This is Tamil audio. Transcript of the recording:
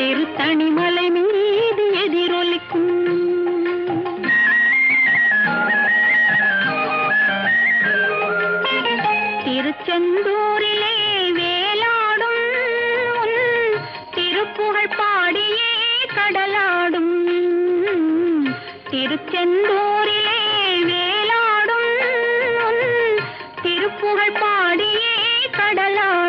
திருத்தணிமலை மீது எதிரொலிக்கும் திருச்செந்தூரிலே வேலாடும் திருப்புகழ் பாடியே கடலாடும் திருச்செந்தூரிலே வேலாடும் திருப்புகழ் பாடியே கடலாடும்